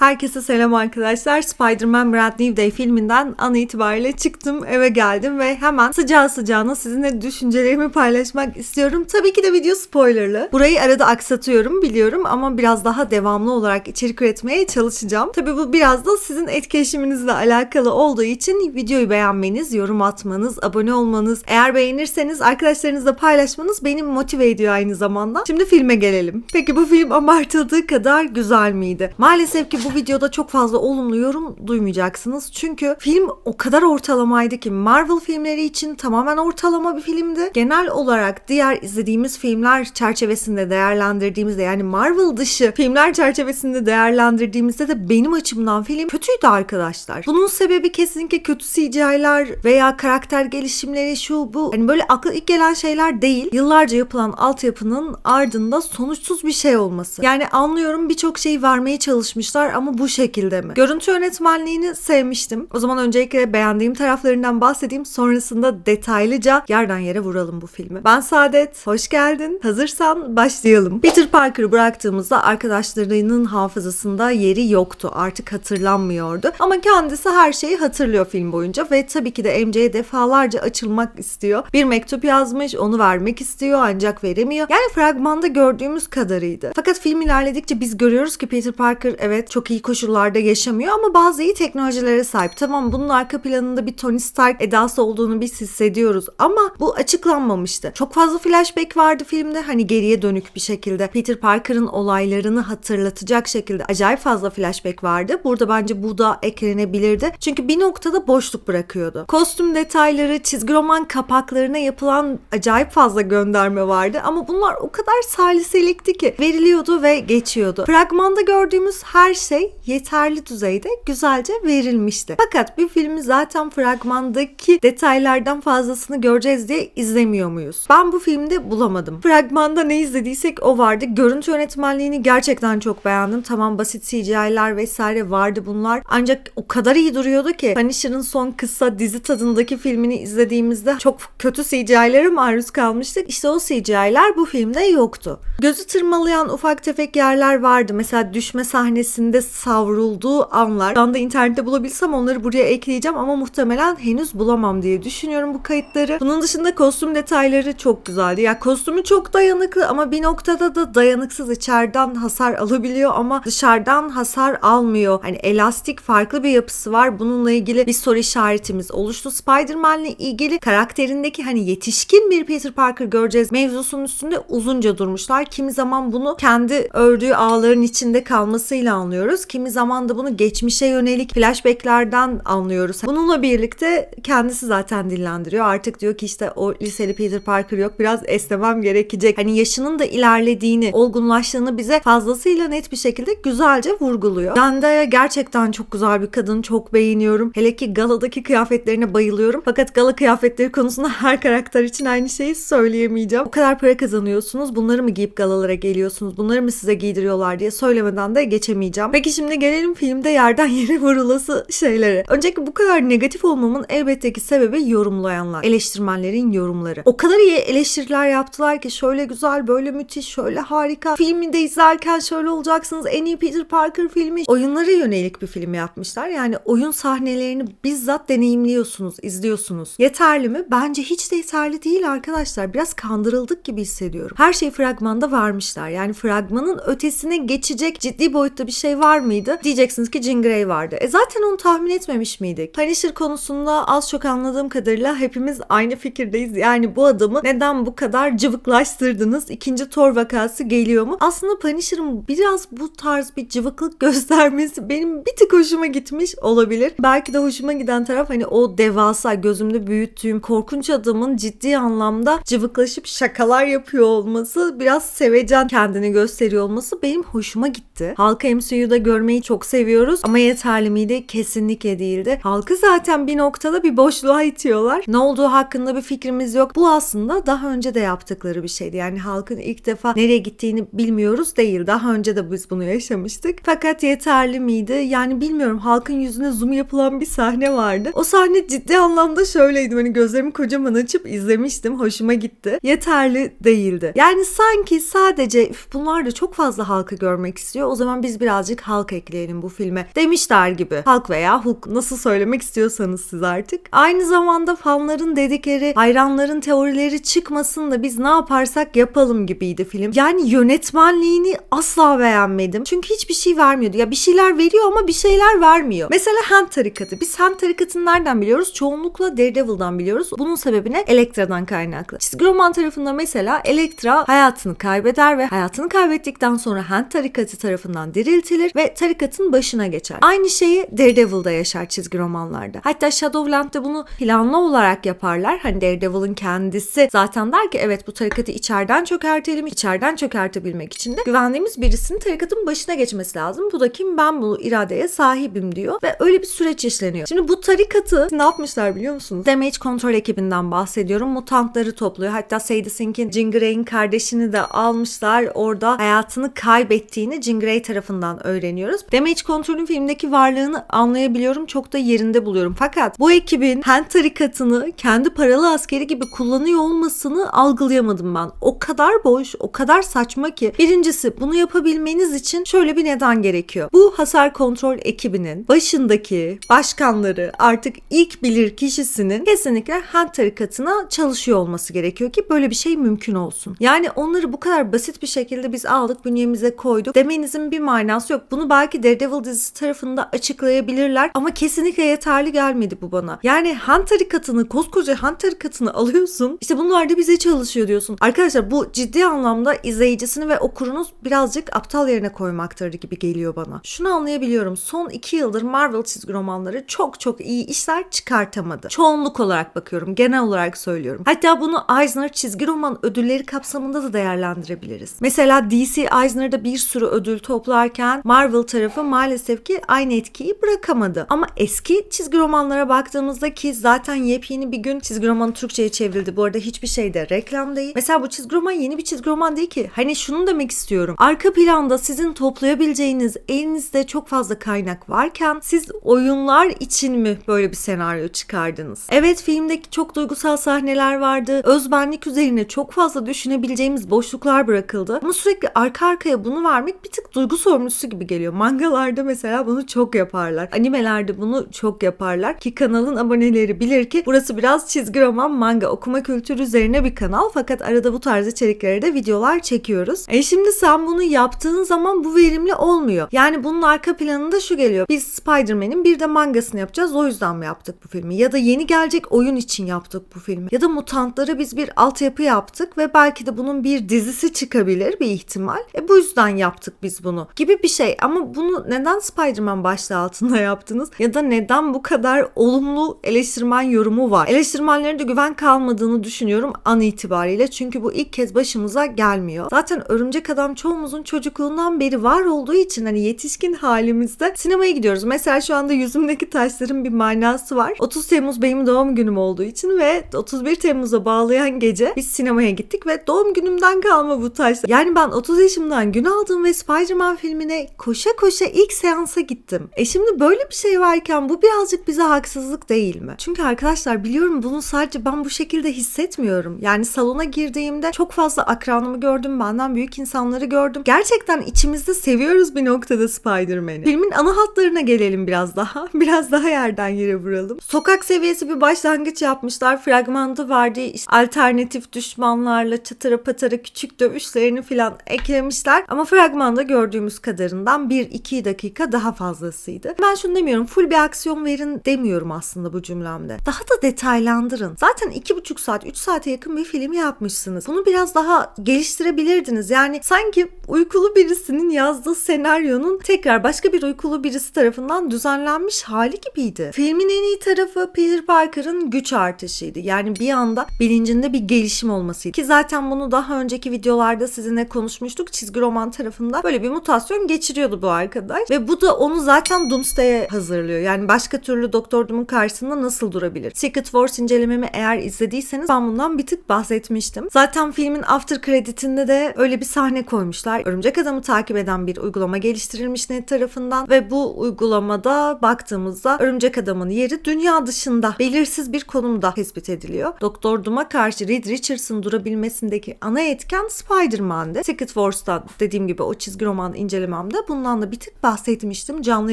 Herkese selam arkadaşlar. Spider-Man Brand New Day filminden an itibariyle çıktım, eve geldim ve hemen sıcağı sıcağına sizinle düşüncelerimi paylaşmak istiyorum. Tabii ki de video spoilerlı. Burayı arada aksatıyorum biliyorum ama biraz daha devamlı olarak içerik üretmeye çalışacağım. Tabii bu biraz da sizin etkileşiminizle alakalı olduğu için videoyu beğenmeniz, yorum atmanız, abone olmanız, eğer beğenirseniz arkadaşlarınızla paylaşmanız beni motive ediyor aynı zamanda. Şimdi filme gelelim. Peki bu film abartıldığı kadar güzel miydi? Maalesef ki bu videoda çok fazla olumlu yorum duymayacaksınız. Çünkü film o kadar ortalamaydı ki Marvel filmleri için tamamen ortalama bir filmdi. Genel olarak diğer izlediğimiz filmler çerçevesinde değerlendirdiğimizde, yani Marvel dışı filmler çerçevesinde değerlendirdiğimizde de benim açımdan film kötüydü arkadaşlar. Bunun sebebi kesinlikle kötü CGI'ler veya karakter gelişimleri, şu bu. Hani böyle akla ilk gelen şeyler değil. Yıllarca yapılan altyapının ardında sonuçsuz bir şey olması. Yani anlıyorum, birçok şeyi vermeye çalışmışlar ama bu şekilde mi? Görüntü yönetmenliğini sevmiştim. O zaman öncelikle beğendiğim taraflarından bahsedeyim. Sonrasında detaylıca yerden yere vuralım bu filmi. Ben Saadet. Hoş geldin. Hazırsan başlayalım. Peter Parker'ı bıraktığımızda arkadaşlarının hafızasında yeri yoktu. Artık hatırlanmıyordu. Ama kendisi her şeyi hatırlıyor film boyunca ve tabii ki de MJ'ye defalarca açılmak istiyor. Bir mektup yazmış, onu vermek istiyor ancak veremiyor. Yani fragmanda gördüğümüz kadarıydı. Fakat film ilerledikçe biz görüyoruz ki Peter Parker evet çok iyi koşullarda yaşamıyor ama bazı iyi teknolojilere sahip. Tamam, bunun arka planında bir Tony Stark edası olduğunu biz hissediyoruz ama bu açıklanmamıştı. Çok fazla flashback vardı filmde. Hani geriye dönük bir şekilde Peter Parker'ın olaylarını hatırlatacak şekilde acayip fazla flashback vardı. Burada bence bu da eklenebilirdi. Çünkü bir noktada boşluk bırakıyordu. Kostüm detayları, çizgi roman kapaklarına yapılan acayip fazla gönderme vardı ama bunlar o kadar saliselikti ki veriliyordu ve geçiyordu. Fragmanda gördüğümüz her şey yeterli düzeyde güzelce verilmişti. Fakat bir filmi zaten fragmandaki detaylardan fazlasını göreceğiz diye izlemiyor muyuz? Ben bu filmde bulamadım. Fragmanda ne izlediysek o vardı. Görüntü yönetmenliğini gerçekten çok beğendim. Tamam, basit CGI'ler vesaire vardı bunlar. Ancak o kadar iyi duruyordu ki Punisher'ın son kısa dizi tadındaki filmini izlediğimizde çok kötü CGI'lere maruz kalmıştık. İşte o CGI'ler bu filmde yoktu. Gözü tırmalayan ufak tefek yerler vardı. Mesela düşme sahnesinde savrulduğu anlar. Şu anda internette bulabilsem onları buraya ekleyeceğim ama muhtemelen henüz bulamam diye düşünüyorum bu kayıtları. Bunun dışında kostüm detayları çok güzeldi. Ya kostümü çok dayanıklı ama bir noktada da dayanıksız, içeriden hasar alabiliyor ama dışarıdan hasar almıyor. Hani elastik farklı bir yapısı var. Bununla ilgili bir soru işaretimiz oluştu. Spider-Man'le ilgili karakterindeki hani yetişkin bir Peter Parker göreceğiz mevzusunun üstünde uzunca durmuşlar. Kimi zaman bunu kendi ördüğü ağların içinde kalmasıyla anlıyoruz. Kimi zaman da bunu geçmişe yönelik flashbacklerden anlıyoruz. Bununla birlikte kendisi zaten dillendiriyor. Artık diyor ki işte o liseli Peter Parker yok. Biraz esnemem gerekecek. Hani yaşının da ilerlediğini, olgunlaştığını bize fazlasıyla net bir şekilde güzelce vurguluyor. Zendaya gerçekten çok güzel bir kadın. Çok beğeniyorum. Hele ki galadaki kıyafetlerine bayılıyorum. Fakat gala kıyafetleri konusunda her karakter için aynı şeyi söyleyemeyeceğim. O kadar para kazanıyorsunuz. Bunları mı giyip galalara geliyorsunuz? Bunları mı size giydiriyorlar diye söylemeden de geçemeyeceğim. Peki şimdi gelelim filmde yerden yere vurulası şeylere. Önceki bu kadar negatif olmamın elbette ki sebebi yorumlayanlar. Eleştirmenlerin yorumları. O kadar iyi eleştiriler yaptılar ki şöyle güzel, böyle müthiş, şöyle harika. Filmi de izlerken şöyle olacaksınız. En iyi Peter Parker filmi. Oyunlara yönelik bir film yapmışlar. Yani oyun sahnelerini bizzat deneyimliyorsunuz, izliyorsunuz. Yeterli mi? Bence hiç de yeterli değil arkadaşlar. Biraz kandırıldık gibi hissediyorum. Her şeyi fragmanda vermişler. Yani fragmanın ötesine geçecek ciddi boyutta bir şey var mıydı? Diyeceksiniz ki Jean Grey vardı. Zaten onu tahmin etmemiş miydik? Punisher konusunda az çok anladığım kadarıyla hepimiz aynı fikirdeyiz. Yani bu adamı neden bu kadar cıvıklaştırdınız? İkinci Thor vakası geliyor mu? Aslında Punisher'ın biraz bu tarz bir cıvıklık göstermesi benim bir tık hoşuma gitmiş olabilir. Belki de hoşuma giden taraf hani o devasa, gözümde büyüttüğüm korkunç adamın ciddi anlamda cıvıklaşıp şakalar yapıyor olması, biraz sevecen kendini gösteriyor olması benim hoşuma gitti. Hulk'ı MCU'da görmeyi çok seviyoruz ama yeterli miydi? Kesinlikle değildi. Hulk'ı zaten bir noktada bir boşluğa itiyorlar. Ne olduğu hakkında bir fikrimiz yok. Bu aslında daha önce de yaptıkları bir şeydi. Yani Hulk'ın ilk defa nereye gittiğini bilmiyoruz değil. Daha önce de biz bunu yaşamıştık. Fakat yeterli miydi? Yani bilmiyorum. Hulk'ın yüzüne zoom yapılan bir sahne vardı. O sahne ciddi anlamda şöyleydi. Hani gözlerimi kocaman açıp izlemiştim. Hoşuma gitti. Yeterli değildi. Yani sanki sadece bunlar da çok fazla Hulk'ı görmek istiyor. O zaman biz birazcık Hulk ekleyelim bu filme demişler gibi. Hulk veya Hulk, nasıl söylemek istiyorsanız siz artık. Aynı zamanda fanların dedikleri, hayranların teorileri çıkmasın da biz ne yaparsak yapalım gibiydi film. Yani yönetmenliğini asla beğenmedim. Çünkü hiçbir şey vermiyordu. Ya bir şeyler veriyor ama bir şeyler vermiyor. Mesela Hand tarikatı. Biz Hand tarikatını nereden biliyoruz? Çoğunlukla Daredevil'dan biliyoruz. Bunun sebebi ne? Elektra'dan kaynaklı. Çizgi roman tarafında mesela Elektra hayatını kaybeder ve hayatını kaybettikten sonra Hand tarikatı tarafından diriltilir ve tarikatın başına geçer. Aynı şeyi Daredevil'da yaşar çizgi romanlarda. Hatta Shadowland'da bunu planlı olarak yaparlar. Hani Daredevil'ın kendisi zaten der ki evet, bu tarikatı içeriden çökertelim. İçeriden çökertebilmek için de güvendiğimiz birisinin tarikatın başına geçmesi lazım. Bu da kim? Ben bu iradeye sahibim diyor ve öyle bir süreç işleniyor. Şimdi bu tarikatı ne yapmışlar biliyor musunuz? Damage Control ekibinden bahsediyorum. Mutantları topluyor. Hatta Sadie Sink'in Jean Grey'in kardeşini de almışlar. Orada hayatını kaybettiğini Jean Grey tarafından öğreniyoruz. Damage Control'ün filmdeki varlığını anlayabiliyorum. Çok da yerinde buluyorum. Fakat bu ekibin Hand tarikatını kendi paralı askeri gibi kullanıyor olmasını algılayamadım ben. O kadar boş, o kadar saçma ki. Birincisi, bunu yapabilmeniz için şöyle bir neden gerekiyor. Bu hasar kontrol ekibinin başındaki başkanları, artık ilk bilir kişisinin kesinlikle Hand tarikatına çalışıyor olması gerekiyor ki böyle bir şey mümkün olsun. Yani onları bu kadar basit bir şekilde biz aldık, bünyemize koyduk demenizin bir manası yok. Bunu belki Daredevil dizisi tarafında açıklayabilirler ama kesinlikle yeterli gelmedi bu bana. Yani Hand tarikatını, koskoca Hand tarikatını alıyorsun. İşte bunlar da bize çalışıyor diyorsun. Arkadaşlar bu ciddi anlamda izleyicisini ve okurunu birazcık aptal yerine koymaktır gibi geliyor bana. Şunu anlayabiliyorum. Son 2 yıldır Marvel çizgi romanları çok iyi işler çıkartamadı. Çoğunluk olarak bakıyorum. Genel olarak söylüyorum. Hatta bunu Eisner çizgi roman ödülleri kapsamında da değerlendirebiliriz. Mesela DC Eisner'da bir sürü ödül toplarken Marvel tarafı maalesef ki aynı etkiyi bırakamadı. Ama eski çizgi romanlara baktığımızda, ki zaten yepyeni bir gün çizgi romanı Türkçe'ye çevrildi. Bu arada hiçbir şey de reklam değil. Mesela bu çizgi roman yeni bir çizgi roman değil ki. Hani şunu demek istiyorum. Arka planda sizin toplayabileceğiniz, elinizde çok fazla kaynak varken siz oyunlar için mi böyle bir senaryo çıkardınız? Evet, filmdeki çok duygusal sahneler vardı. Özbenlik üzerine çok fazla düşünebileceğimiz boşluklar bırakıldı. Ama sürekli arka arkaya bunu vermek bir tık duygu sorumlusu gibi geliyor. Mangalarda mesela bunu çok yaparlar. Animelerde bunu çok yaparlar. Ki kanalın aboneleri bilir ki burası biraz çizgi roman, manga, okuma kültürü üzerine bir kanal. Fakat arada bu tarz içeriklere de videolar çekiyoruz. Şimdi sen bunu yaptığın zaman bu verimli olmuyor. Yani bunun arka planında şu geliyor. Biz Spider-Man'in bir de mangasını yapacağız. O yüzden mi yaptık bu filmi? Ya da yeni gelecek oyun için yaptık bu filmi. Ya da mutantlara biz bir altyapı yaptık ve belki de bunun bir dizisi çıkabilir bir ihtimal. Bu yüzden yaptık biz bunu gibi bir şey. Ama bunu neden Spider-Man başlığı altında yaptınız? Ya da neden bu kadar olumlu eleştirmen yorumu var? Eleştirmenlerin de güven kalmadığını düşünüyorum an itibariyle. Çünkü bu ilk kez başımıza gelmiyor. Zaten Örümcek Adam çoğumuzun çocukluğundan beri var olduğu için hani yetişkin halimizde sinemaya gidiyoruz. Mesela şu anda yüzümdeki taşların bir manası var. 30 Temmuz benim doğum günüm olduğu için ve 31 Temmuz'a bağlayan gece biz sinemaya gittik ve doğum günümden kalma bu taşlar. Yani ben 30 yaşımdan gün aldım ve Spider-Man filmine koşa koşa ilk seansa gittim. Şimdi böyle bir şey varken bu birazcık bize haksızlık değil mi? Çünkü arkadaşlar biliyorum bunu sadece ben bu şekilde hissetmiyorum. Yani salona girdiğimde çok fazla akranımı gördüm, benden büyük insanları gördüm. Gerçekten içimizde seviyoruz bir noktada Spider-Man'i. Filmin ana hatlarına gelelim biraz daha. Biraz daha yerden yere vuralım. Sokak seviyesi bir başlangıç yapmışlar. Fragmanda verdiği işte alternatif düşmanlarla çatara patara küçük dövüşlerini falan eklemişler. Ama fragmanda gördüğümüz kadarından 1-2 dakika daha fazlasıydı. Ben şunu demiyorum. Full bir aksiyon verin demiyorum aslında bu cümlemde. Daha da detaylandırın. Zaten 2,5 saat, 3 saate yakın bir film yapmışsınız. Bunu biraz daha geliştirebilirdiniz. Yani sanki uykulu birisinin yazdığı senaryonun tekrar başka bir uykulu birisi tarafından düzenlenmiş hali gibiydi. Filmin en iyi tarafı Peter Parker'ın güç artışıydı. Yani bir anda bilincinde bir gelişim olmasıydı. Ki zaten bunu daha önceki videolarda sizinle konuşmuştuk. Çizgi roman tarafında böyle bir mutasyon geçiriyordu bu arkadaş. Ve bu da onu zaten Doomsday'e hazırlıyor. Yani başka türlü Doktor Doom'un karşısında nasıl durabilir? Secret Wars incelememi eğer izlediyseniz ben bundan bir tık bahsetmiştim. Zaten filmin after credit'inde de öyle bir sahne koymuşlar. Örümcek Adam'ı takip eden bir uygulama geliştirilmiş net tarafından ve bu uygulamada baktığımızda Örümcek Adam'ın yeri dünya dışında belirsiz bir konumda tespit ediliyor. Doktor Doom'a karşı Reed Richards'ın durabilmesindeki ana etken Spider-Man'di. Secret Wars'ta dediğim gibi o çizgi roman incelememde bunu tonundan da bir tık bahsetmiştim. Canlı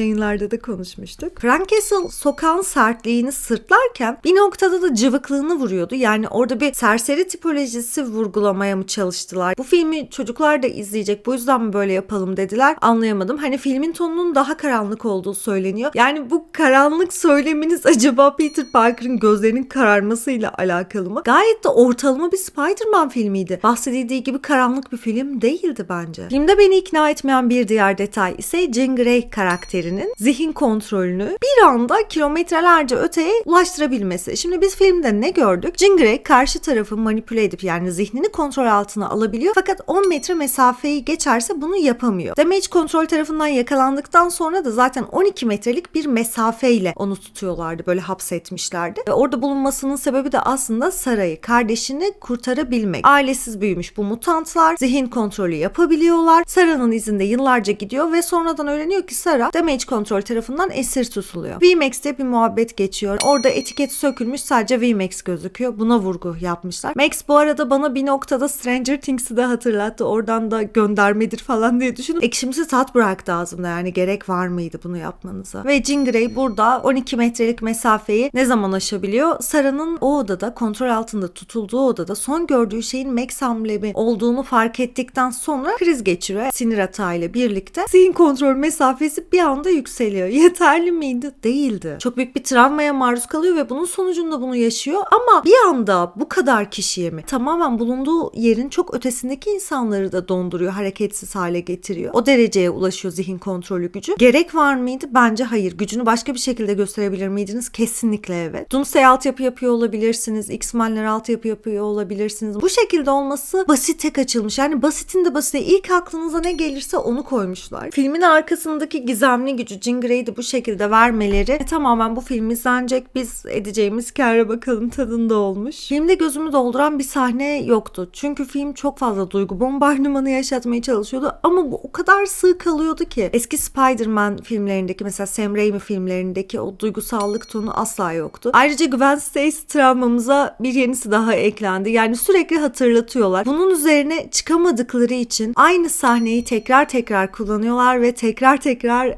yayınlarda da konuşmuştuk. Frank Castle sokağın sertliğini sırtlarken bir noktada da cıvıklığını vuruyordu. Yani orada bir serseri tipolojisi vurgulamaya mı çalıştılar? Bu filmi çocuklar da izleyecek. Bu yüzden mi böyle yapalım dediler? Anlayamadım. Hani filmin tonunun daha karanlık olduğu söyleniyor. Yani bu karanlık söyleminiz acaba Peter Parker'ın gözlerinin kararmasıyla alakalı mı? Gayet de ortalama bir Spider-Man filmiydi. Bahsedildiği gibi karanlık bir film değildi bence. Filmde beni ikna etmeyen bir diğer detay ise Jean Grey karakterinin zihin kontrolünü bir anda kilometrelerce öteye ulaştırabilmesi. Şimdi biz filmde ne gördük? Jean Grey karşı tarafı manipüle edip yani zihnini kontrol altına alabiliyor fakat 10 metre mesafeyi geçerse bunu yapamıyor. Damage kontrol tarafından yakalandıktan sonra da zaten 12 metrelik bir mesafeyle onu tutuyorlardı. Böyle hapsetmişlerdi. Ve orada bulunmasının sebebi de aslında Sarah'ı, kardeşini kurtarabilmek. Ailesiz büyümüş bu mutantlar zihin kontrolü yapabiliyorlar. Sarah'ın izinde yıllarca gidiyor ve sonradan öğreniyor ki Sarah Damage kontrol tarafından esir tutuluyor. VMAX'te bir muhabbet geçiyor. Orada etiket sökülmüş, sadece VMAX gözüküyor. Buna vurgu yapmışlar. Max bu arada bana bir noktada Stranger Things'i de hatırlattı. Oradan da göndermedir falan diye düşündüm. Ekşimsi tat bıraktı ağzımda, yani gerek var mıydı bunu yapmanıza? Ve Jean Grey burada 12 metrelik mesafeyi ne zaman aşabiliyor? Sarah'ın o odada, kontrol altında tutulduğu odada son gördüğü şeyin Max amblemi olduğunu fark ettikten sonra kriz geçiriyor. Sinir atağıyla birlikte zihin kontrol mesafesi bir anda yükseliyor. Yeterli miydi? Değildi. Çok büyük bir travmaya maruz kalıyor ve bunun sonucunda bunu yaşıyor ama bir anda bu kadar kişiye mi? Tamamen bulunduğu yerin çok ötesindeki insanları da donduruyor, hareketsiz hale getiriyor. O dereceye ulaşıyor zihin kontrolü gücü. Gerek var mıydı? Bence hayır. Gücünü başka bir şekilde gösterebilir miydiniz? Kesinlikle evet. Doomsday altyapı yapıyor olabilirsiniz. X-Men'ler altyapı yapıyor olabilirsiniz. Bu şekilde olması basite kaçılmış. Yani basitin de basite. İlk aklınıza ne gelirse onu koymuşlar. Filmin arkasındaki gizemli gücü Jean Grey'i de bu şekilde vermeleri tamamen bu film izlenecek, biz edeceğimiz kâra bakalım tadında olmuş. Filmde gözümü dolduran bir sahne yoktu. Çünkü film çok fazla duygu bombardımanı yaşatmaya çalışıyordu ama bu o kadar sığ kalıyordu ki. Eski Spider-Man filmlerindeki, mesela Sam Raimi filmlerindeki o duygusallık tonu asla yoktu. Ayrıca Gwen Stacy travmamıza bir yenisi daha eklendi. Yani sürekli hatırlatıyorlar. Bunun üzerine çıkamadıkları için aynı sahneyi tekrar tekrar kullanıyorlar ve tekrar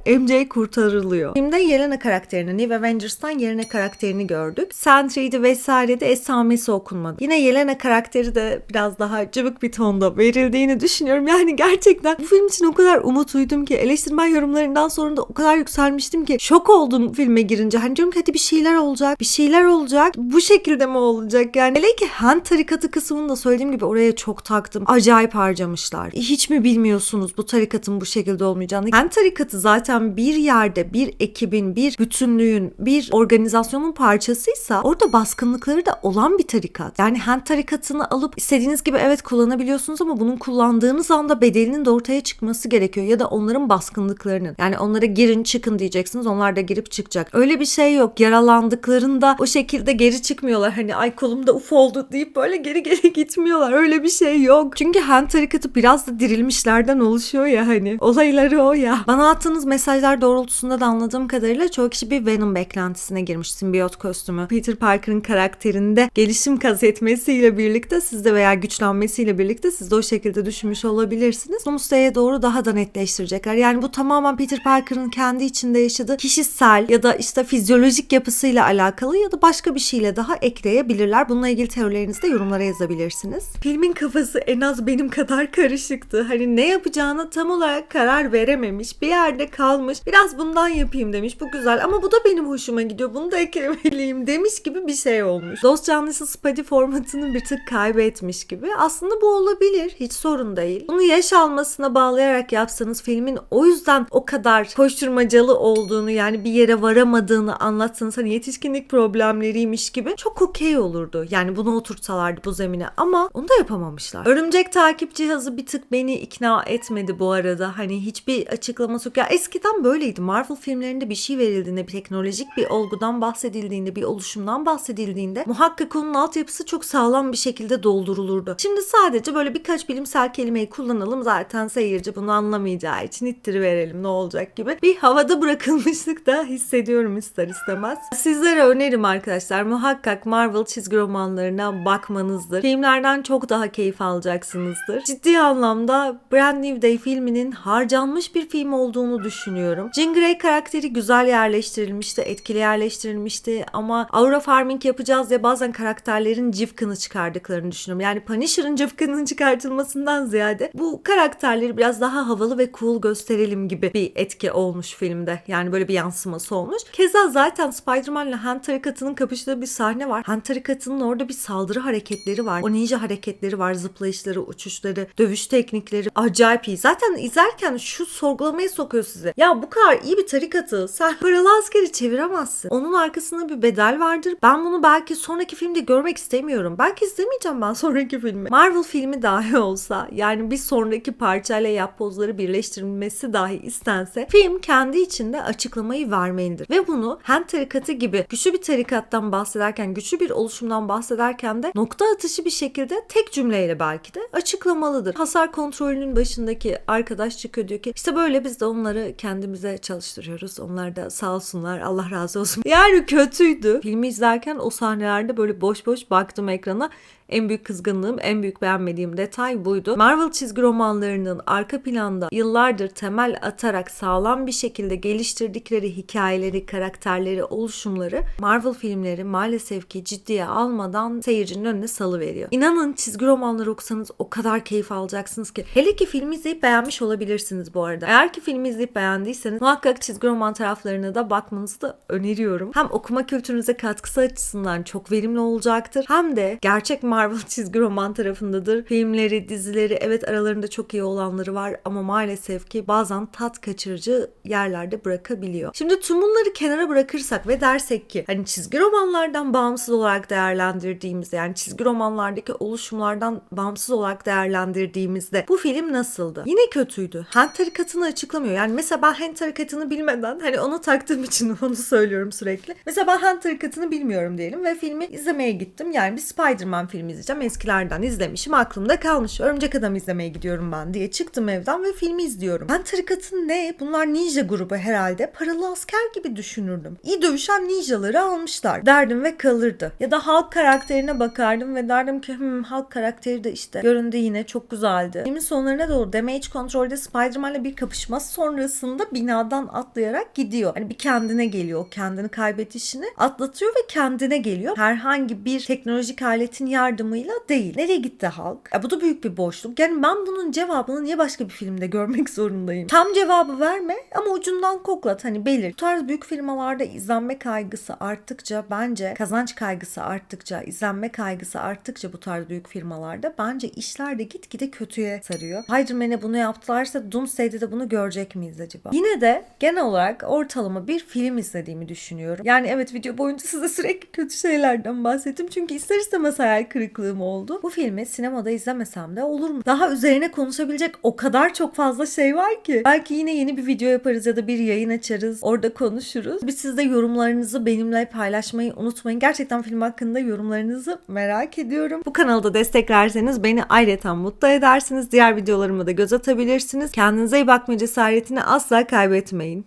MJ kurtarılıyor. Filmde Yelena karakterini, New Avengers'tan Yelena karakterini gördük. Sentry'di vesaire de esamesi okunmadı. Yine Yelena karakteri de biraz daha cıvık bir tonda verildiğini düşünüyorum. Yani gerçekten bu film için o kadar umutluydum ki, eleştirmen yorumlarından sonra da o kadar yükselmiştim ki şok oldum filme girince. Hani diyorum ki hadi bir şeyler olacak. Bir şeyler olacak. Bu şekilde mi olacak? Yani hele ki Hand tarikatı kısmını da söylediğim gibi oraya çok taktım. Acayip harcamışlar. Hiç mi bilmiyorsunuz bu tarikatın bu şekilde olmayacağını? Hand tarikatı zaten bir yerde bir ekibin, bir bütünlüğün, bir organizasyonun parçasıysa orada baskınlıkları da olan bir tarikat. Yani Hand tarikatını alıp istediğiniz gibi evet kullanabiliyorsunuz ama bunun kullandığınız anda bedelinin de ortaya çıkması gerekiyor. Ya da onların baskınlıklarının. Yani onlara girin çıkın diyeceksiniz. Onlar da girip çıkacak. Öyle bir şey yok. Yaralandıklarında o şekilde geri çıkmıyorlar. Hani ay kolumda uf oldu deyip böyle geri gitmiyorlar. Öyle bir şey yok. Çünkü Hand tarikatı biraz da dirilmişlerden oluşuyor ya hani. Olayları o ya. Bana attığınız mesajlar doğrultusunda da anladığım kadarıyla çoğu kişi bir Venom beklentisine girmiş. Simbiyot kostümü Peter Parker'ın karakterinde gelişim kat etmesiyle birlikte sizde veya güçlenmesiyle birlikte siz de o şekilde düşünmüş olabilirsiniz. Doomsday'e doğru daha da netleştirecekler. Yani bu tamamen Peter Parker'ın kendi içinde yaşadığı kişisel ya da işte fizyolojik yapısıyla alakalı ya da başka bir şeyle daha ekleyebilirler. Bununla ilgili teorilerinizi de yorumlara yazabilirsiniz. Filmin kafası en az benim kadar karışıktı. Hani ne yapacağına tam olarak karar verememiş. Bir yerde kalmış. Biraz bundan yapayım demiş. Bu güzel ama bu da benim hoşuma gidiyor. Bunu da eklemeliyim demiş gibi bir şey olmuş. Dost canlısı Spuddy formatını bir tık kaybetmiş gibi. Aslında bu olabilir. Hiç sorun değil. Bunu yaş almasına bağlayarak yapsanız, filmin o yüzden o kadar koşturmacalı olduğunu, yani bir yere varamadığını anlatsanız, hani yetişkinlik problemleriymiş gibi çok okey olurdu. Yani bunu oturtsalardı bu zemine ama onu da yapamamışlar. Örümcek takip cihazı bir tık beni ikna etmedi bu arada. Hani hiçbir açıklaması yok. Ya eskiden böyleydi. Marvel filmlerinde bir şey verildiğinde, bir teknolojik bir olgudan bahsedildiğinde, bir oluşumdan bahsedildiğinde muhakkak onun altyapısı çok sağlam bir şekilde doldurulurdu. Şimdi sadece böyle birkaç bilimsel kelimeyi kullanalım, zaten seyirci bunu anlamayacağı için ittiriverelim ne olacak gibi bir havada bırakılmışlık da hissediyorum ister istemez. Sizlere önerim arkadaşlar, muhakkak Marvel çizgi romanlarına bakmanızdır. Filmlerden çok daha keyif alacaksınızdır. Ciddi anlamda Brand New Day filminin harcanması hazırlanmış bir film olduğunu düşünüyorum. Jean Grey karakteri güzel yerleştirilmişti, etkili yerleştirilmişti ama aura farming yapacağız diye bazen karakterlerin cıvkını çıkardıklarını düşünüyorum. Yani Punisher'ın cıvkının çıkartılmasından ziyade bu karakterleri biraz daha havalı ve cool gösterelim gibi bir etki olmuş filmde. Yani böyle bir yansıması olmuş. Keza zaten Spider-Man'le Han tarikatının kapıştığı bir sahne var. Han tarikatının orada bir saldırı hareketleri var. O ninja hareketleri var. Zıplayışları, uçuşları, dövüş teknikleri acayip iyi. Zaten izlerken şu sorgulamaya sokuyor sizi. Ya bu kadar iyi bir tarikatı sen paralı askeri çeviremezsin. Onun arkasında bir bedel vardır. Ben bunu belki sonraki filmde görmek istemiyorum. Belki izlemeyeceğim ben sonraki filmi. Marvel filmi dahi olsa, yani bir sonraki parçayla yapbozları birleştirilmesi dahi istense, film kendi içinde açıklamayı vermelidir. Ve bunu Han tarikatı gibi güçlü bir tarikattan bahsederken, güçlü bir oluşumdan bahsederken de nokta atışı bir şekilde tek cümleyle belki de açıklamalıdır. Hasar kontrolünün başındaki arkadaş çıkıyor, diyor ki işte böyle biz de onları kendimize çalıştırıyoruz. Onlar da sağ olsunlar, Allah razı olsun. Yani kötüydü. Filmi izlerken o sahnelerde böyle boş boş baktım ekrana. En büyük kızgınlığım, en büyük beğenmediğim detay buydu. Marvel çizgi romanlarının arka planda yıllardır temel atarak sağlam bir şekilde geliştirdikleri hikayeleri, karakterleri, oluşumları Marvel filmleri maalesef ki ciddiye almadan seyircinin önüne salıveriyor. İnanın çizgi romanları okusanız o kadar keyif alacaksınız ki. Hele ki filmi izleyip beğenmiş olabilirsiniz bu arada. Eğer ki filmi izleyip beğendiyseniz muhakkak çizgi roman taraflarına da bakmanızı da öneriyorum. Hem okuma kültürünüze katkısı açısından çok verimli olacaktır. Hem de gerçek Marvel çizgi roman tarafındadır. Filmleri, dizileri evet aralarında çok iyi olanları var ama maalesef ki bazen tat kaçırıcı yerlerde bırakabiliyor. Şimdi tüm bunları kenara bırakırsak ve dersek ki hani çizgi romanlardan bağımsız olarak değerlendirdiğimizde, yani çizgi romanlardaki oluşumlardan bağımsız olarak değerlendirdiğimizde bu film nasıldı? Yine kötüydü. Han tarikatını açıklamıyor. Yani mesela ben Han tarikatını bilmeden, hani onu taktığım için onu söylüyorum sürekli. Mesela ben Han tarikatını bilmiyorum diyelim ve filmi izlemeye gittim. Yani bir Spider-Man filmi izleyeceğim. Eskilerden izlemişim. Aklımda kalmış. Örümcek Adam izlemeye gidiyorum ben diye çıktım evden ve filmi izliyorum. Han tarikatı ne? Bunlar ninja grubu herhalde. Paralı asker gibi düşünürdüm. İyi dövüşen ninjaları almışlar derdim ve kalırdı. Ya da Hulk karakterine bakardım ve derdim ki Hulk karakteri de işte göründü, yine çok güzeldi. Filmin sonlarına doğru Damage Control'de Spider-Man'le bir kapışma sonrasında binadan atlayarak gidiyor. Hani bir kendine geliyor. Kendini kaybetişini atlatıyor ve kendine geliyor. Herhangi bir teknolojik aletin yardımıyla değil. Nereye gitti Hulk? Bu da büyük bir boşluk. Yani ben bunun cevabını niye başka bir filmde görmek zorundayım? Tam cevabı verme ama ucundan koklat, hani belir. Bu tarz büyük firmalarda izlenme kaygısı arttıkça, bence kazanç kaygısı arttıkça, izlenme kaygısı arttıkça bu tarz büyük firmalarda bence işler de gitgide kötüye sarıyor. Spider-Man'e bunu yaptılarsa Doomsday'de de bunu görecek miyiz acaba? Yine de genel olarak ortalama bir film izlediğimi düşünüyorum. Yani evet, video boyunca size sürekli kötü şeylerden bahsettim. Çünkü ister istemez hayal kırıklığım oldu. Bu filmi sinemada izlemesem de olur mu? Daha üzerine konuşabilecek o kadar çok fazla şey var ki. Belki yine yeni bir video yaparız ya da bir yayın açarız. Orada konuşuruz. Siz de yorumlarınızı benimle paylaşmayı unutmayın. Gerçekten film hakkında yorumlarınızı merak ediyorum. Bu kanalda desteklerseniz beni ayrıca mutlu edersiniz. Diğer videolarıma da göz atabilirsiniz. Kendinize iyi bakma cesaretini asla kaybetmeyin.